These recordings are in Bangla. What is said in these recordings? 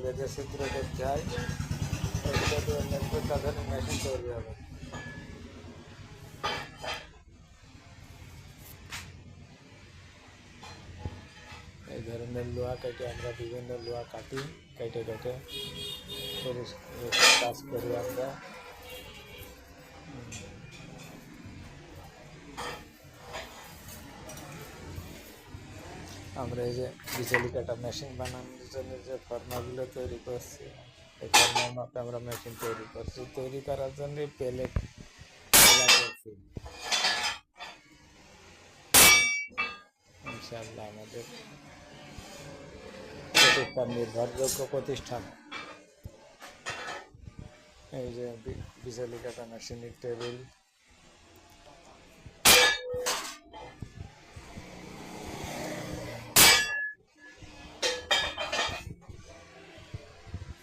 বেঁধে ছিদ্র করতে হয়, এগুলো দিয়ে অনেক অত্যাধুনিক মেশিন তৈরি হবে। এই ধরনের লোহা কেটে আমরা বিভিন্ন লোহা কাটি, কেটে কাজ করি আমরা। আমরা এই যে বিচলি কাটা মেশিন বানানোর জন্য যে ফর্মাগুলো তৈরি করছি, এই ফর্মার মাপে আমরা মেশিন তৈরি করছি। তৈরি করার জন্য প্লেট করছি। ইনশাআল্লাহ আমাদের প্রতিষ্ঠান নির্ভরযোগ্য প্রতিষ্ঠান। এই যে বিচলি কাটা মেশিনের টেবিল,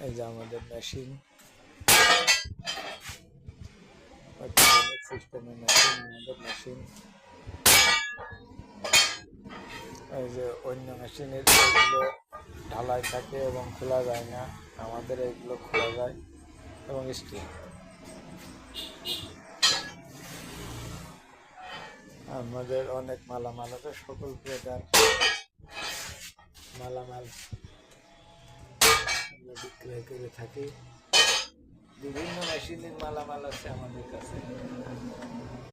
এই যে আমাদের মেশিন, সিস্টেমের মেশিন, আমাদের মেশিন। এই যে অন্য মেশিনের এইগুলো ঢালাই থাকে এবং খোলা যায় না, আমাদের এইগুলো খোলা যায় এবং স্টিল। আমাদের অনেক মালামাল আছে, সকল প্রকার মালামাল আমরা বিক্রয় করে থাকি। বিভিন্ন মেশিনের মালামাল আছে আমাদের কাছে।